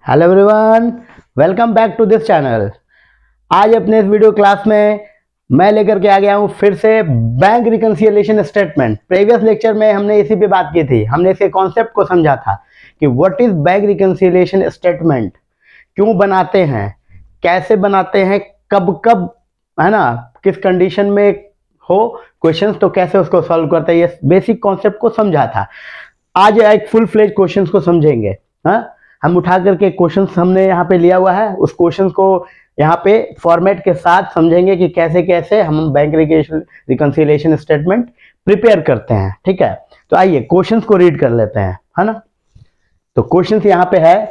Hello everyone, welcome back to this channel. आज अपने इस वीडियो क्लास में मैं लेकर के आ गया हूँ फिर से bank reconciliation statement. Previous lecture में हमने इसी पे बात की थी, हमने इसे कॉन्सेप्ट को समझा था कि what is bank reconciliation statement, क्यों बनाते हैं, कैसे बनाते हैं, कब कब, है ना, किस कंडीशन में हो क्वेश्चंस तो कैसे उसको सॉल्व करते हैं, ये बेसिक कॉन्सेप्ट को समझा था। आज एक फुल फ्लेज क्वेश्चंस को समझेंगे। हाँ, हम उठा करके क्वेश्चंस हमने यहाँ पे लिया हुआ है, उस क्वेश्चंस को यहाँ पे फॉर्मेट के साथ समझेंगे कि कैसे कैसे हम बैंक रिकंसिलिएशन स्टेटमेंट प्रिपेयर करते हैं। ठीक है, तो आइए क्वेश्चंस को रीड कर लेते हैं, है ना। तो क्वेश्चंस यहाँ पे है,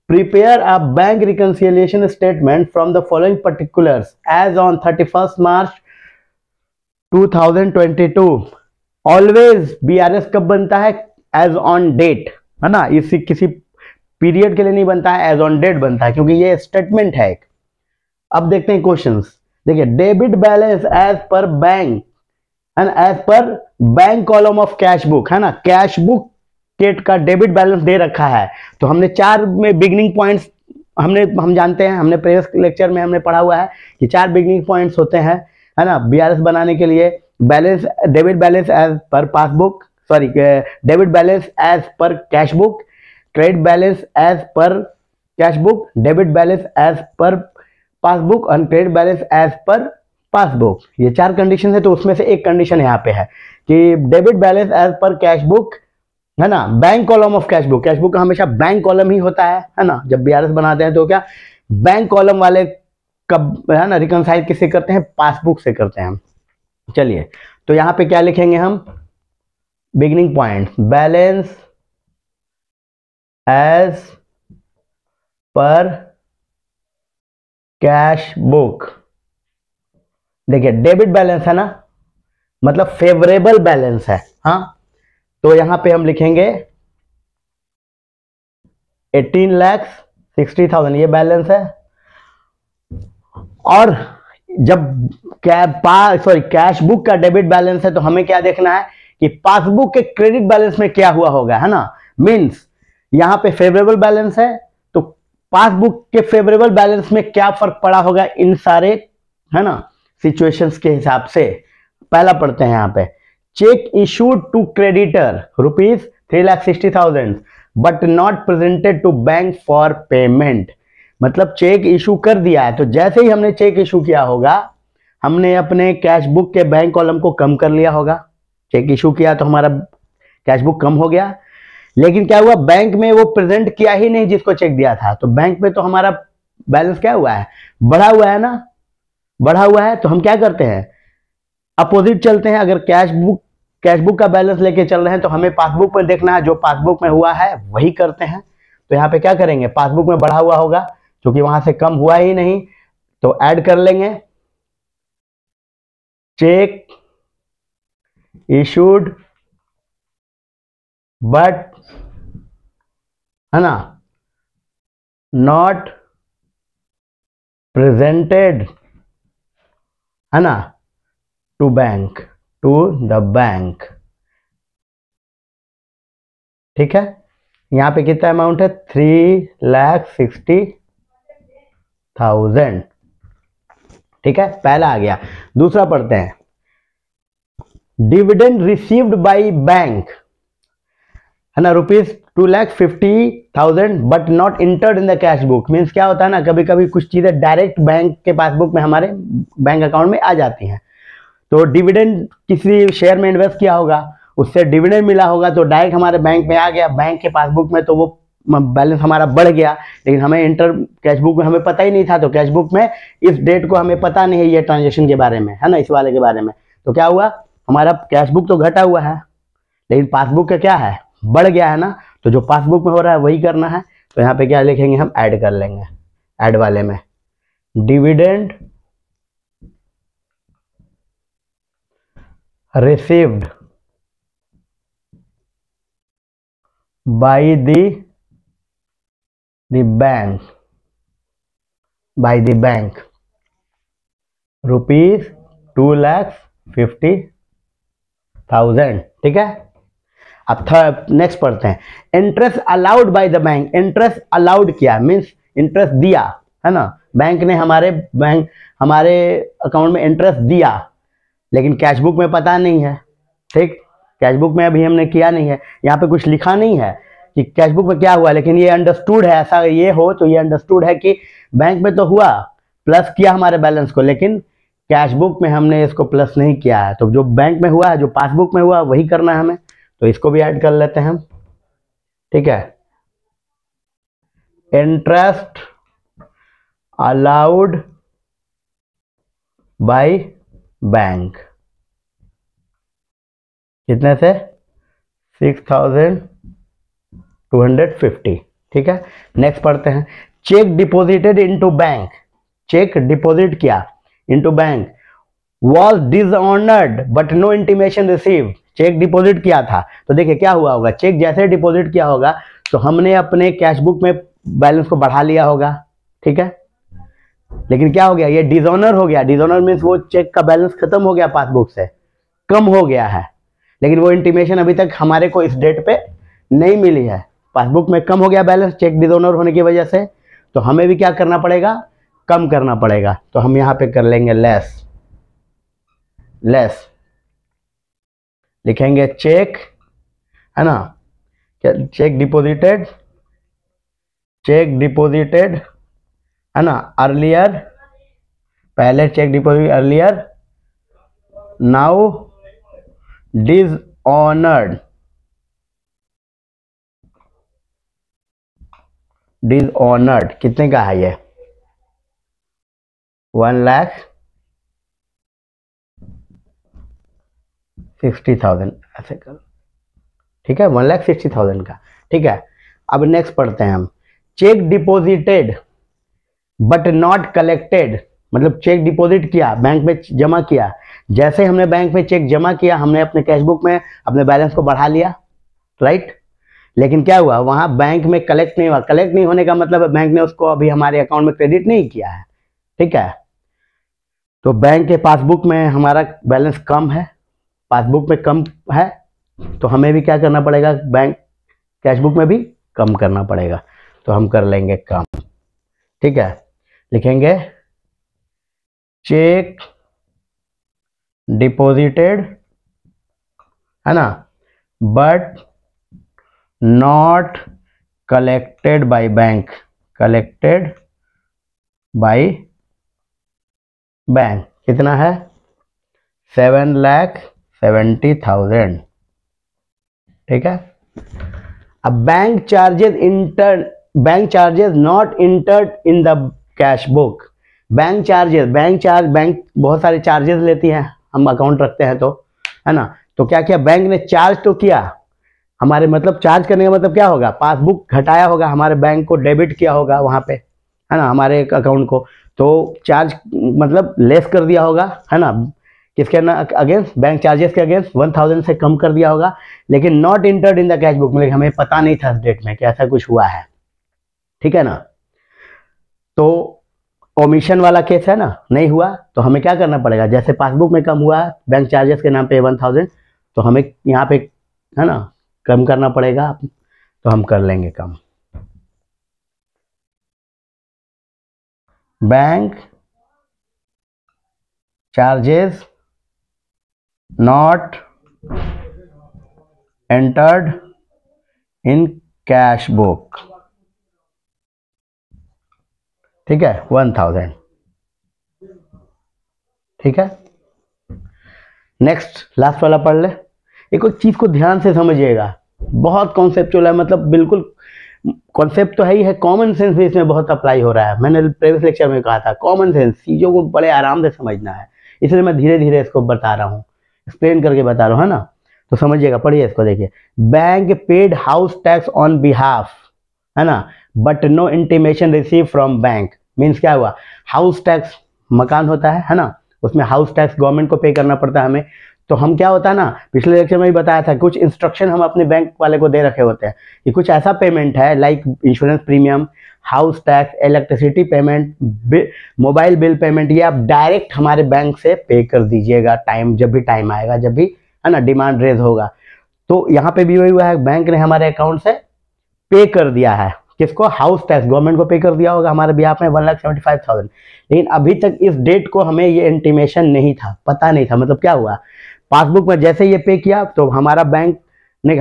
prepare a bank reconciliation statement from the following particulars as on 31 March 2022। Always BRS कब बनता है? एज ऑन डेट, है ना। इसी किसी पीरियड के लिए नहीं बनता है, एज ऑन डेट बनता है, क्योंकि ये स्टेटमेंट है एक। अब देखते हैं क्वेश्चंस। देखिए, debit balance as per bank and as per bank column of cash book, है ना। कैश बुक केट का डेबिट बैलेंस दे रखा है, तो हमने चार में बिगनिंग पॉइंट्स हम जानते हैं, हमने प्रीवियस लेक्चर में हमने पढ़ा हुआ है कि चार बिगनिंग पॉइंट्स होते हैं, है ना, बीआरएस बनाने के लिए। Balance, debit balance as per passbook, sorry, debit balance as per cash book, credit balance as per cash book, debit balance as per passbook और credit balance as per passbook. ये चार कंडीशन है, तो उसमें से एक कंडीशन यहाँ पे है कि debit balance as per cash book, है ना, bank column of cash book. Cash book का हमेशा बैंक कॉलम ही होता है ना। जब बीआरएस बनाते हैं तो क्या बैंक कॉलम वाले कब, है ना, रिकंसाइल किससे करते हैं? पासबुक से करते हैं। चलिए, तो यहाँ पे क्या लिखेंगे हम? Beginning point, balance as per cash book. देखिए, डेबिट बैलेंस है ना, मतलब फेवरेबल बैलेंस है। हाँ, तो यहां पे हम लिखेंगे 18,60,000 ये बैलेंस है। और जब कैश बुक का डेबिट बैलेंस है, तो हमें क्या देखना है कि पासबुक के क्रेडिट बैलेंस में क्या हुआ होगा, है ना। मींस यहां पे फेवरेबल बैलेंस है, तो पासबुक के फेवरेबल बैलेंस में क्या फर्क पड़ा होगा इन सारे, है ना, सिचुएशंस के हिसाब से। पहला पढ़ते हैं यहाँ पे, cheque issued to creditor ₹3,60,000 but not presented to bank for payment. मतलब चेक इशू कर दिया है, तो जैसे ही हमने चेक इशू किया होगा, हमने अपने कैश बुक के बैंक कॉलम को कम कर लिया होगा। चेक इशू किया तो हमारा कैश बुक कम हो गया, लेकिन क्या हुआ, बैंक में वो प्रेजेंट किया ही नहीं जिसको चेक दिया था, तो बैंक में तो हमारा बैलेंस क्या हुआ है? बढ़ा हुआ है ना, बढ़ा हुआ है। तो हम क्या करते हैं? अपोजिट चलते हैं। अगर कैश बुक का बैलेंस लेके चल रहे हैं, तो हमें पासबुक में देखना है, जो पासबुक में हुआ है वही करते हैं। तो यहाँ पे क्या करेंगे? पासबुक में बढ़ा हुआ होगा, क्योंकि वहां से कम हुआ ही नहीं, तो ऐड कर लेंगे। चेक इशूड बट, है ना, नॉट प्रेजेंटेड, है ना, टू द बैंक। ठीक है, यहां पे कितना अमाउंट है? 3,60,000। ठीक है, पहला आ गया। दूसरा पढ़ते हैं, डिविडेंड रिसीव्ड बाय बैंक, है ना, ₹2,50,000 but not entered in the cash book. Means क्या होता है ना, कभी कभी कुछ चीजें डायरेक्ट बैंक के पासबुक में, हमारे बैंक अकाउंट में आ जाती हैं। तो डिविडेंड किसी शेयर में इन्वेस्ट किया होगा, उससे डिविडेंड मिला होगा, तो डायरेक्ट हमारे बैंक में आ गया, बैंक के पासबुक में, तो वो बैलेंस हमारा बढ़ गया। लेकिन हमें इंटर कैश बुक में हमें पता ही नहीं था, तो कैश बुक में इस डेट को हमें पता नहीं है ये ट्रांजेक्शन के बारे में, है ना, इस वाले के बारे में। तो क्या हुआ, हमारा कैश बुक तो घटा हुआ है, लेकिन पासबुक का क्या है? बढ़ गया है ना। तो जो पासबुक में हो रहा है वही करना है। तो यहाँ पे क्या लिखेंगे हम? ऐड कर लेंगे। ऐड वाले में dividend received by the bank ₹2,50,000। ठीक है, अब नेक्स्ट पढ़ते हैं, interest allowed by the bank. Interest allowed किया मीन्स इंटरेस्ट दिया, है ना, बैंक ने हमारे अकाउंट में इंटरेस्ट दिया, लेकिन कैशबुक में पता नहीं है। ठीक, कैशबुक में अभी हमने किया नहीं है, यहाँ पे कुछ लिखा नहीं है कि कैशबुक में क्या हुआ, लेकिन ये अंडरस्टूड है, ऐसा ये हो तो ये अंडरस्टूड है कि बैंक में तो हुआ, प्लस किया हमारे बैलेंस को, लेकिन कैशबुक में हमने इसको प्लस नहीं किया है। तो जो बैंक में हुआ है, जो पासबुक में हुआ, वही करना है हमें, तो इसको भी ऐड कर लेते हैं हम। ठीक है, इंटरेस्ट अलाउड बाय बैंक कितने से 6250। ठीक है, नेक्स्ट पढ़ते हैं, cheque deposited into bank. Cheque deposit किया into bank, was dishonoured but no intimation receive. Cheque deposit किया था, तो देखिए क्या हुआ होगा, चेक जैसे डिपॉजिट किया होगा तो हमने अपने कैशबुक में बैलेंस को बढ़ा लिया होगा। ठीक है, लेकिन क्या हो गया, ये डिसऑनर हो गया। डिसऑनर मीन्स वो चेक का बैलेंस खत्म हो गया, पासबुक से कम हो गया है, लेकिन वो इंटीमेशन अभी तक हमारे को इस डेट पे नहीं मिली है। पासबुक में कम हो गया बैलेंस चेक डिसऑनर होने की वजह से, तो हमें भी क्या करना पड़ेगा, कम करना पड़ेगा। तो हम यहां पे कर लेंगे लेस लिखेंगे चेक, है ना, चेक डिपॉजिटेड, है ना, अर्लियर, पहले cheque deposit earlier, now dishonoured कितने का है ये, 1,60,000 ऐसे कर। ठीक है, 1,60,000 का। ठीक है, अब नेक्स्ट पढ़ते हैं हम, check deposited but not collected. मतलब चेक डिपॉजिट किया, बैंक में जमा किया, जैसे हमने बैंक में चेक जमा किया, हमने अपने कैशबुक में अपने बैलेंस को बढ़ा लिया, राइट, लेकिन क्या हुआ, वहां बैंक में कलेक्ट नहीं हुआ। कलेक्ट नहीं होने का मतलब बैंक ने उसको अभी हमारे अकाउंट में क्रेडिट नहीं किया है। ठीक है, तो बैंक के पासबुक में हमारा बैलेंस कम है, पासबुक में कम है, तो हमें भी क्या करना पड़ेगा, बैंक कैशबुक में भी कम करना पड़ेगा। तो हम कर लेंगे कम। ठीक है, लिखेंगे चेक डिपॉजिटेड, है ना, but not collected by bank, कितना है, 7,70,000। ठीक है, अब bank charges not entered in the cash book. Bank बहुत सारे चार्जेस लेती है, हम अकाउंट रखते हैं तो, है ना, तो क्या किया बैंक ने, चार्ज तो किया हमारे, मतलब चार्ज करने का मतलब क्या होगा, पासबुक घटाया होगा, हमारे बैंक को डेबिट किया होगा वहां पे, है ना, हमारे अकाउंट को, तो चार्ज मतलब लेस कर दिया होगा, है ना, किसके अगेंस्ट, बैंक चार्जेस के अगेंस्ट 1,000 से कम कर दिया होगा, लेकिन not entered in the cash book, मतलब हमें पता नहीं था इस डेट में कि ऐसा कुछ हुआ है। ठीक है ना, तो ओमिशन वाला केस है ना, नहीं हुआ, तो हमें क्या करना पड़ेगा, जैसे पासबुक में कम हुआ बैंक चार्जेस के नाम पे 1,000, तो हमें यहाँ पे, है ना, कम करना पड़ेगा, तो हम कर लेंगे कम। Bank charges not entered in cash book. ठीक है, 1,000। ठीक है, नेक्स्ट लास्ट वाला पढ़ ले। एक चीज को ध्यान से समझिएगा, बहुत कॉन्सेप्चुअल है, मतलब बिल्कुल कॉन्सेप्ट तो है ही है, कॉमन सेंस भी इसमें बहुत अप्लाई हो रहा है। मैंने प्रीवियस लेक्चर में कहा था कॉमन सेंस, चीजों को बड़े आराम से समझना है, इसलिए मैं धीरे धीरे इसको बता रहा हूँ, एक्सप्लेन करके बता रहा हूँ, है ना, तो समझिएगा, पढ़िए इसको, देखिए, bank paid house tax on behalf, है ना, but no intimation receive from bank. Means क्या हुआ, हाउस टैक्स मकान होता है ना, उसमें हाउस टैक्स गवर्नमेंट को पे करना पड़ता है हमें, तो हम क्या होता है ना, पिछले लेक्चर में भी बताया था, कुछ इंस्ट्रक्शन हम अपने बैंक वाले को दे रखे होते हैं कि कुछ ऐसा पेमेंट है, like insurance premium, house tax, electricity payment, mobile bill payment, ये आप डायरेक्ट हमारे बैंक से पे कर दीजिएगा, टाइम जब भी टाइम आएगा, जब भी, है ना, डिमांड रेज होगा। तो यहाँ पे भी वही हुआ है, बैंक ने हमारे अकाउंट से पे कर दिया है, किसको, हाउस टैक्स, गवर्नमेंट को पे कर दिया होगा हमारे बिहाफ में 1,75,000। लेकिन अभी तक इस डेट को हमें ये इंटीमेशन नहीं था, पता नहीं था। मतलब क्या हुआ, पासबुक में जैसे ये पे किया तो हमारे बैंक ने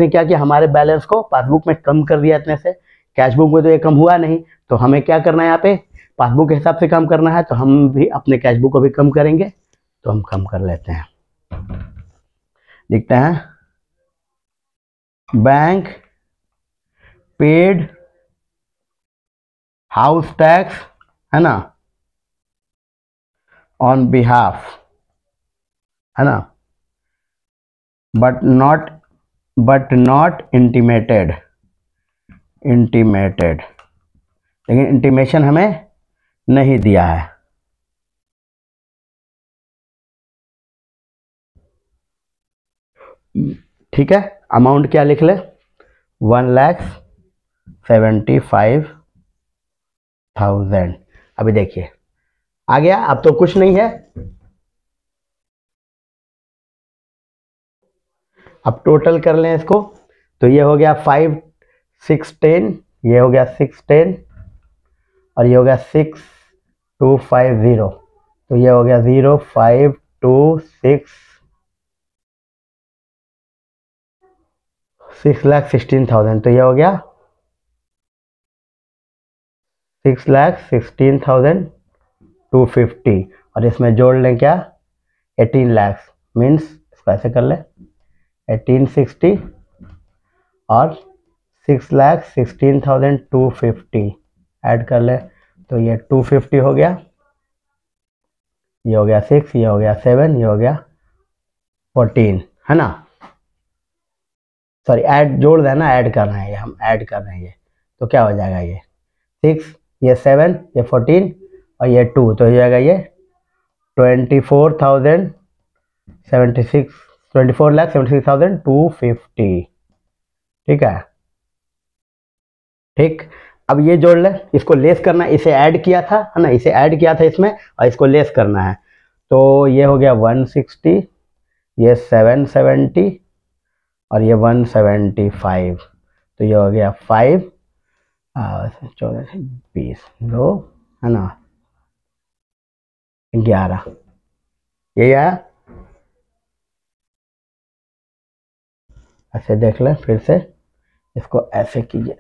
क्या किया, हमारे बैलेंस को पासबुक में कम कर दिया इतने से। कैशबुक में तो ये कम हुआ नहीं, तो हमें क्या करना है, यहाँ पे पासबुक के हिसाब से कम करना है, तो हम भी अपने कैशबुक को भी कम करेंगे। तो हम कम कर लेते हैं, लिखते हैं बैंक पेड हाउस टैक्स, है ना, ऑन बिहाफ, है ना, बट नॉट इंटीमेटेड, लेकिन इंटीमेशन हमें नहीं दिया है। ठीक है, अमाउंट क्या लिख ले, 1,75,000। अभी देखिए आ गया, अब तो कुछ नहीं है। अब टोटल कर लें इसको, तो ये हो गया 5, 6, 10, ये हो गया 6, 10, और ये हो गया 6,250, तो ये हो गया 6,16,000, तो ये हो गया 6,16,250, और इसमें जोड़ लें क्या, 18 लाख, मीन्स इसको ऐसे कर लें 1860 और 6,16,250 ऐड कर ले, तो ये 250 हो गया, ये हो गया 6, ये हो गया 7, ये हो गया 14, है ना। सॉरी, ऐड जोड़ देना, ऐड करना है, हम ऐड कर रहे हैं ये, तो क्या हो जाएगा, ये 6, ये 7, ये 14 और ये 2, तो हो जाएगा ये 24,76,250। ठीक है, ठीक। अब ये जोड़ ले, इसको लेस करना, इसे ऐड किया था, है ना, इसे ऐड किया था इसमें, और इसको लेस करना है, तो ये हो गया 160, ये 770 और ये 175, तो ये हो गया 5, 14 से 20, 2, है ना, 11, यही आया। ऐसे देख लें फिर से, इसको ऐसे कीजिए,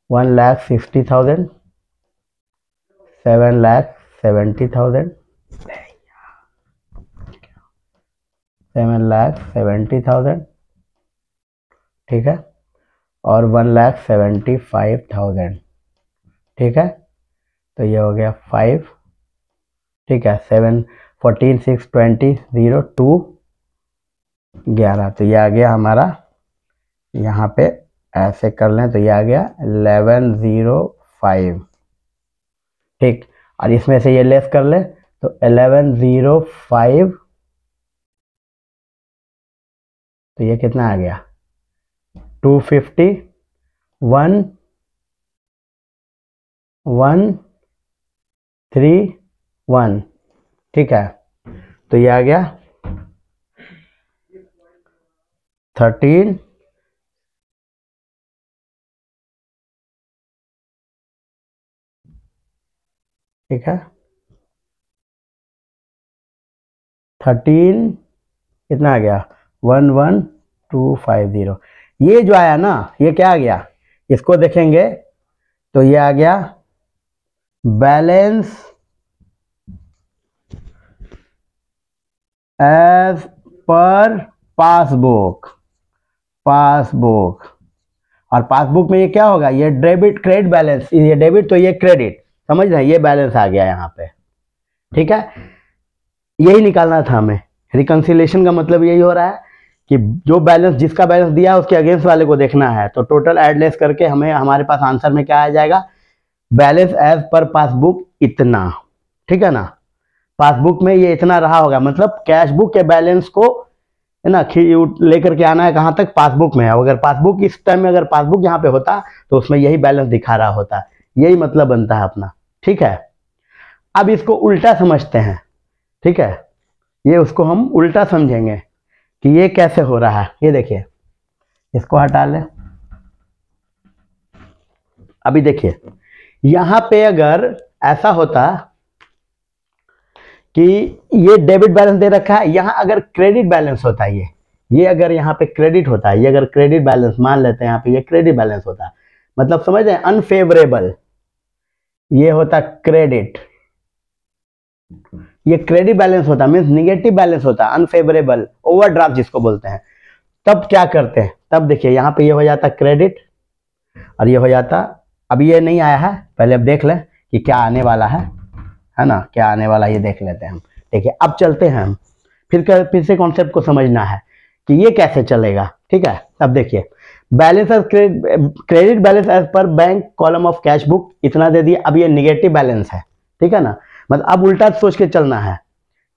1,60,000, 7,70,000, 7,70,000, ठीक है, और 1,75,000, ठीक है, तो ये हो गया 5, ठीक है, 7, 14, 6, 20, 0, 2, 11, तो ये आ गया हमारा, यहाँ पे ऐसे कर लें तो ये आ गया 1105, ठीक। और इसमें से ये लेस कर ले तो 1105, तो ये कितना आ गया 250, 1, 1, 3, 1, ठीक है, तो ये आ गया 13, ठीक है, 13 कितना आ गया 11250। ये जो आया ना, ये क्या आ गया, इसको देखेंगे तो ये आ गया बैलेंस एज पर पासबुक, और पासबुक में ये क्या होगा, ये डेबिट क्रेडिट बैलेंस, ये डेबिट तो ये क्रेडिट, समझ रहे हैं, ये बैलेंस आ गया यहाँ पे, ठीक है। यही निकालना था हमें, रिकंसिलेशन का मतलब यही हो रहा है कि जो बैलेंस, जिसका बैलेंस दिया है उसके अगेंस्ट वाले को देखना है, तो टोटल एड लेस करके हमें हमारे पास आंसर में क्या आ जाएगा, बैलेंस एज पर पासबुक इतना, ठीक है ना। पासबुक में ये इतना रहा होगा, मतलब कैश बुक के बैलेंस को, है ना, लेकर के आना है कहाँ तक, पासबुक में। अगर पासबुक इस टाइम में, अगर पासबुक यहाँ पे होता तो उसमें यही बैलेंस दिखा रहा होता, यही मतलब बनता है अपना, ठीक है। अब इसको उल्टा समझते हैं, ठीक है, ये उसको हम उल्टा समझेंगे कि ये कैसे हो रहा है। ये देखिए, इसको हटा ले। अभी देखिए यहां पे अगर ऐसा होता कि ये डेबिट बैलेंस दे रखा है, यहां अगर क्रेडिट बैलेंस होता है, ये अगर यहाँ पे क्रेडिट होता है, ये अगर क्रेडिट बैलेंस मान लेते हैं, यहाँ पे ये क्रेडिट बैलेंस होता है, मतलब समझ रहे हैं, अनफेवरेबल, ये होता क्रेडिट, ये क्रेडिट बैलेंस होता मीन्स निगेटिव बैलेंस होता, अनफेवरेबल, ओवरड्राफ्ट जिसको बोलते हैं। तब क्या करते हैं, तब देखिए यहाँ पे ये हो जाता क्रेडिट और ये हो जाता, अब ये नहीं आया है, पहले अब देख लें कि क्या आने वाला है ना, क्या आने वाला ये देख लेते हैं हम। ठीक है, अब चलते हैं हम, फिर से कॉन्सेप्ट को समझना है कि ये कैसे चलेगा। ठीक है, अब देखिए balance as credit balance as per bank column of cash book इतना दे दिया, अब ये निगेटिव बैलेंस है। ठीक है ना, मतलब अब उल्टा सोच के चलना है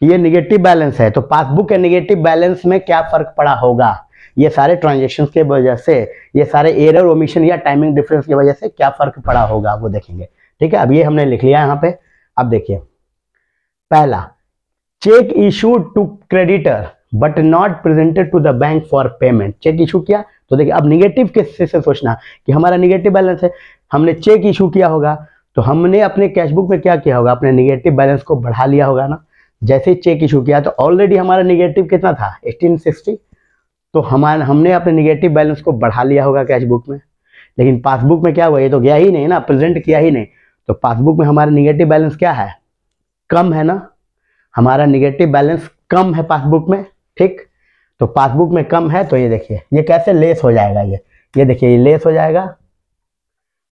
कि ये निगेटिव बैलेंस है, तो पासबुक के निगेटिव बैलेंस में क्या फर्क पड़ा होगा, ये सारे ट्रांजेक्शन्स के वजह से, ये सारे एरर ओमिशन या टाइमिंग डिफरेंस की वजह से क्या फर्क पड़ा होगा वो देखेंगे। ठीक है, अब ये हमने लिख लिया यहाँ पे। अब देखिए पहला, cheque issued to creditor but not presented to the bank for payment. Cheque issue किया तो देखिए, अब निगेटिव केस से सोचना कि हमारा निगेटिव बैलेंस है, हमने चेक इशू किया होगा तो हमने अपने कैश बुक में क्या किया होगा, अपने निगेटिव बैलेंस को बढ़ा लिया होगा ना। जैसे ही चेक इशू किया तो ऑलरेडी हमारा निगेटिव कितना था, 1860, तो हमने अपने निगेटिव बैलेंस को बढ़ा लिया होगा कैश बुक में। लेकिन पासबुक में क्या हुआ, ये तो गया ही नहीं ना, प्रेजेंट किया ही नहीं, तो पासबुक में हमारा निगेटिव बैलेंस क्या है, कम है ना, हमारा निगेटिव बैलेंस कम है पासबुक में। ठीक, तो पासबुक में कम है, तो ये देखिए ये कैसे लेस हो जाएगा, ये देखिए ये लेस हो जाएगा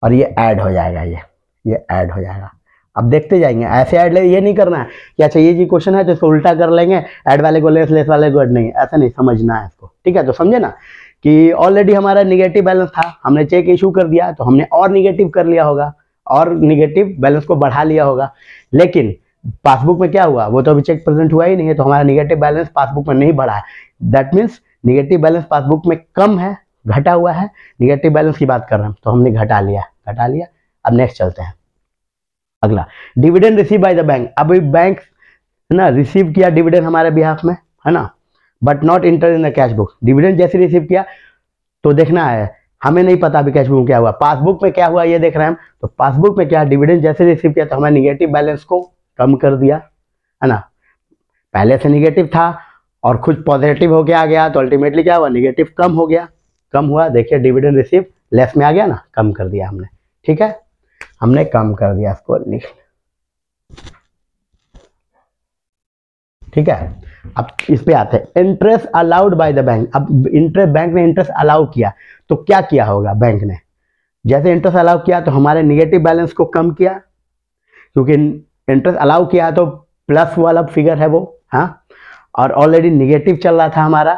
और ये ऐड हो जाएगा, ये ऐड हो जाएगा। अब देखते जाएंगे, ऐसे ऐड ये नहीं करना है कि अच्छा ये जी क्वेश्चन है तो इसको उल्टा कर लेंगे, ऐड वाले को लेस, लेस वाले को ऐड, नहीं, ऐसा नहीं समझना है इसको। ठीक है, तो समझे ना कि ऑलरेडी हमारा निगेटिव बैलेंस था, हमने चेक इशू कर दिया तो हमने और निगेटिव कर लिया होगा और निगेटिव बैलेंस को बढ़ा लिया होगा। लेकिन पासबुक में क्या हुआ, वो तो अभी चेक प्रेजेंट हुआ ही नहीं है, तो हमारा निगेटिव बैलेंस पासबुक में नहीं बढ़ा है। That means negative balance passbook में कम है, घटा हुआ है, निगेटिव बैलेंस की बात कर रहे हैं, तो हमने घटा लिया। अब नेक्स्ट चलते हैं, अगला, dividend receive by the bank. अब बैंक ना रिसीव किया डिविडेंड हमारे बिहाफ में, है ना, but not inter in the cash book. Dividend जैसे रिसीव किया तो देखना है, हमें नहीं पता अभी कैश बुक में क्या हुआ, पासबुक में क्या हुआ ये देख रहे हैं हम। तो पासबुक में क्या, डिविडेंड जैसे रिसीव किया तो हमें निगेटिव बैलेंस को कम कर दिया, है ना, पहले से निगेटिव था और कुछ पॉजिटिव होके आ गया, तो अल्टीमेटली क्या हुआ, निगेटिव कम हो गया, कम हुआ। देखिए डिविडेंड रिसीव लेस में आ गया ना, कम कर दिया हमने। ठीक है, हमने कम कर दिया, इसको लिख। ठीक है, अब इस पे आते हैं, interest allowed by the bank. अब इंटरेस्ट, बैंक ने इंटरेस्ट अलाउ किया तो क्या किया होगा बैंक ने, जैसे इंटरेस्ट अलाउ किया तो हमारे निगेटिव बैलेंस को कम किया, क्योंकि इंटरेस्ट अलाउ किया तो प्लस वाला फिगर है वो, हाँ, और ऑलरेडी निगेटिव चल रहा था हमारा,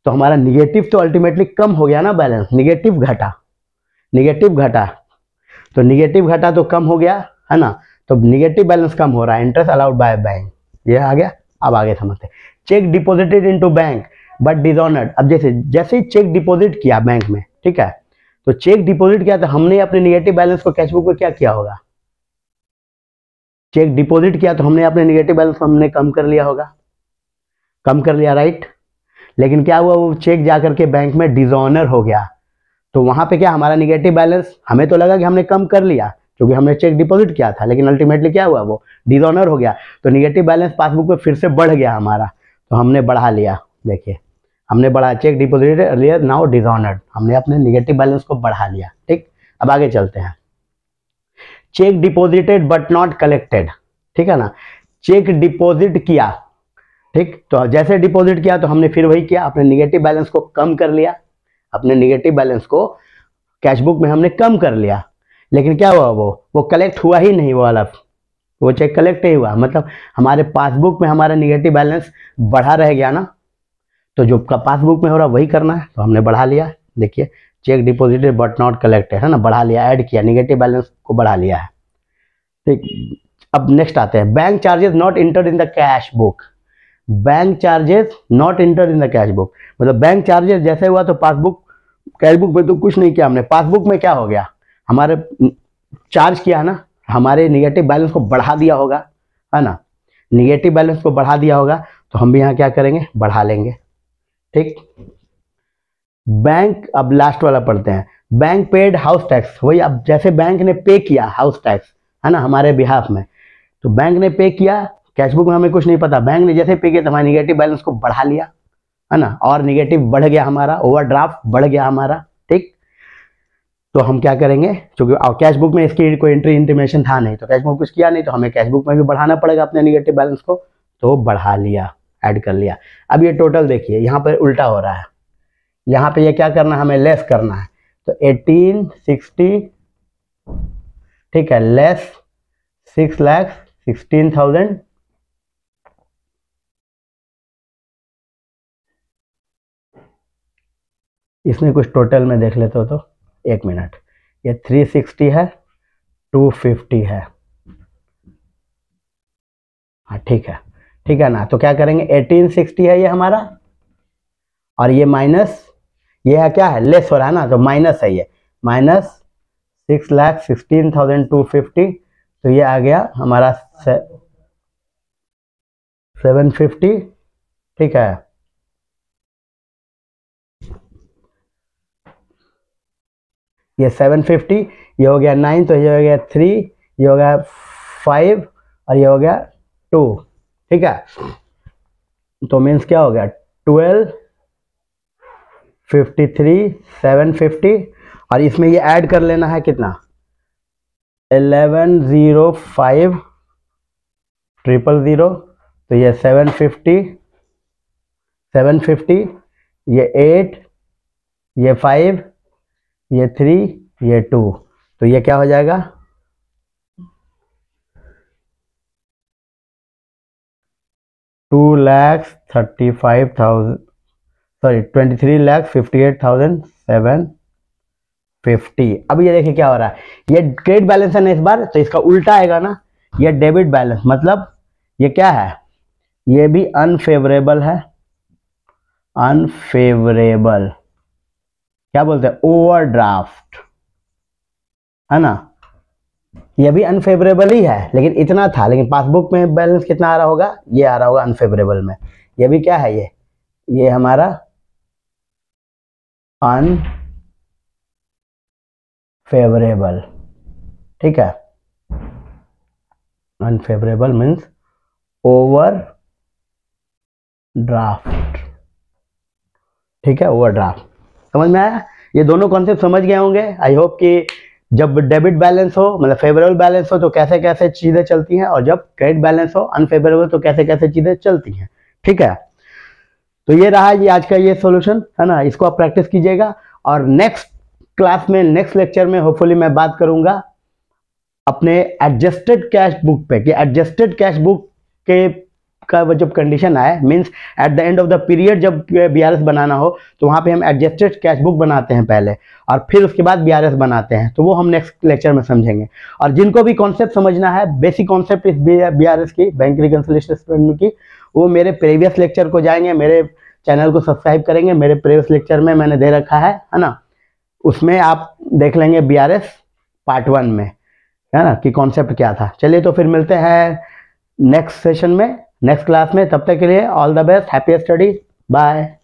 तो हमारा निगेटिव तो अल्टीमेटली कम हो गया ना बैलेंस, निगेटिव घटा तो निगेटिव घटा तो कम हो गया, है ना, तो निगेटिव बैलेंस कम हो रहा है, इंटरेस्ट अलाउड बाय बैंक, ये आ गया। अब आगे समझते हैं, cheque deposited into bank but dishonoured. अब जैसे ही चेक डिपॉजिट किया बैंक में, ठीक है, तो चेक डिपॉजिट किया तो हमने अपने निगेटिव बैलेंस को कैश बुक में क्या किया होगा, चेक डिपॉजिट किया तो हमने अपने निगेटिव बैलेंस को हमने कम कर लिया होगा, कम कर लिया, राइट। लेकिन क्या हुआ, वो चेक जाकर के बैंक में डिसऑनर हो गया, तो वहां पे क्या, हमारा निगेटिव बैलेंस, हमें तो लगा कि हमने कम कर लिया क्योंकि हमने चेक डिपॉजिट किया था, लेकिन अल्टीमेटली क्या हुआ, वो डिसऑनर हो गया, तो निगेटिव बैलेंस पासबुक में फिर से बढ़ गया हमारा, तो हमने बढ़ा लिया। देखिए हमने बढ़ा, check deposited earlier now dishonoured, हमने अपने निगेटिव बैलेंस को बढ़ा लिया। ठीक, अब आगे चलते हैं, cheque deposited but not collected. ठीक है ना, चेक डिपॉजिट किया, ठीक, तो जैसे डिपॉजिट किया तो हमने फिर वही किया, अपने निगेटिव बैलेंस को कम कर लिया, अपने निगेटिव बैलेंस को कैश बुक में हमने कम कर लिया। लेकिन क्या हुआ, वो कलेक्ट हुआ ही नहीं, वो वाला वो चेक कलेक्ट नहीं हुआ, मतलब हमारे पासबुक में हमारा निगेटिव बैलेंस बढ़ा रह गया ना, तो जो पासबुक में हो रहा वही करना है, तो हमने बढ़ा लिया। देखिए check deposited but not collected, है ना, बढ़ा लिया, ऐड किया, निगेटिव बैलेंस को बढ़ा लिया है। ठीक, अब नेक्स्ट आते हैं, bank charges not entered in the cash book. Bank charges not entered in the cash book, मतलब बैंक चार्जेस जैसे हुआ तो पासबुक, कैश बुक में तो कुछ नहीं किया हमने, पासबुक में क्या हो गया, हमारे चार्ज किया ना, हमारे निगेटिव बैलेंस को बढ़ा दिया होगा, है ना, निगेटिव बैलेंस को बढ़ा दिया होगा, तो हम भी यहाँ क्या करेंगे, बढ़ा लेंगे। ठीक। बैंक, अब लास्ट वाला पढ़ते हैं। बैंक पेड हाउस टैक्स, वही अब जैसे बैंक ने पे किया हाउस टैक्स, है ना, हमारे बिहाफ में, तो बैंक ने पे किया, कैशबुक में हमें कुछ नहीं पता, बैंक ने जैसे पे किया तो हमारे निगेटिव बैलेंस को बढ़ा लिया, है ना, और निगेटिव बढ़ गया हमारा, ओवरड्राफ्ट बढ़ गया हमारा। ठीक, तो हम क्या करेंगे, क्योंकि कैशबुक में इसकी कोई एंट्री इंटीमेशन था नहीं, तो कैशबुक कुछ किया नहीं, तो हमें कैशबुक में भी बढ़ाना पड़ेगा अपने निगेटिव बैलेंस को, तो बढ़ा लिया, ऐड कर लिया। अब ये टोटल देखिए यहाँ पर उल्टा हो रहा है, यहाँ पे ये क्या करना है, हमें लेस करना है, तो 1860, ठीक है, लेस 6,16,000, इसमें कुछ टोटल में देख लेते हो तो एक मिनट, ये 360 है, 250 है, हाँ ठीक है ना। तो क्या करेंगे, 1860 है ये हमारा, और ये माइनस, ये है क्या है, लेस हो रहा है ना, तो माइनस है, ये माइनस 6,16,250, तो ये आ गया हमारा 750, ठीक है। ये 750, ये हो गया 9, तो ये हो गया 3, ये हो गया 5, और ये हो गया 2, ठीक है। तो मीन्स क्या हो गया, 12, 53, 750, और इसमें ये ऐड कर लेना है कितना, 1105 000, तो ये 750, ये 8, ये 5, ये 3, ये 2, तो ये क्या हो जाएगा, 2,35,000, सॉरी 23,58,750। अब ये देखिए क्या हो रहा है, ये क्रेडिट बैलेंस है ना इस बार, तो इसका उल्टा आएगा ना, ये डेबिट बैलेंस, मतलब ये क्या है, ये भी अनफेवरेबल है, अनफेवरेबल, क्या बोलते हैं, ओवरड्राफ्ट, है ना, ये भी अनफेवरेबल ही है, लेकिन इतना था, लेकिन पासबुक में बैलेंस कितना आ रहा होगा, ये आ रहा होगा अनफेवरेबल में। ये भी क्या है, ये हमारा अनफेवरेबल, ठीक है, अनफेवरेबल मीन्स ओवर ड्राफ्ट, ठीक है, ओवरड्राफ्ट। समझ में आया, ये दोनों कॉन्सेप्ट समझ गए होंगे। आई होप कि जब डेबिट बैलेंस हो, मतलब फेवरेबल बैलेंस हो, तो कैसे कैसे चीजें चलती हैं, और जब क्रेडिट बैलेंस हो अनफेवरेबल, तो कैसे कैसे चीजें चलती हैं, ठीक है। तो ये रहा ये आज का ये सॉल्यूशन, है ना, इसको आप प्रैक्टिस कीजिएगा, और नेक्स्ट क्लास में, नेक्स्ट लेक्चर में होपफुली मैं बात करूंगा अपने एडजस्टेड कैश बुक पे, कि एडजस्टेड कैश बुक के का जब कंडीशन आए, means at the end of the period जब बीआरएस बनाना हो, तो वहां पे हम एडजस्टेड कैश बुक बनाते हैं पहले, और फिर उसके बाद बीआरएस बनाते हैं, तो वो हम नेक्स्ट लेक्चर में समझेंगे। और जिनको भी कॉन्सेप्ट समझना है, बेसिक कॉन्सेप्ट इस बीआरएस की, बैंक रिकंसिलिएशन की, वो मेरे प्रीवियस लेक्चर को जाएंगे, मेरे चैनल को सब्सक्राइब करेंगे, मेरे प्रीवियस लेक्चर में मैंने दे रखा है ना, उसमें आप देख लेंगे बीआरएस पार्ट 1 में, है ना, कि कॉन्सेप्ट क्या था। चलिए तो फिर मिलते हैं नेक्स्ट सेशन में, नेक्स्ट क्लास में, तब तक के लिए all the best, happy study, bye.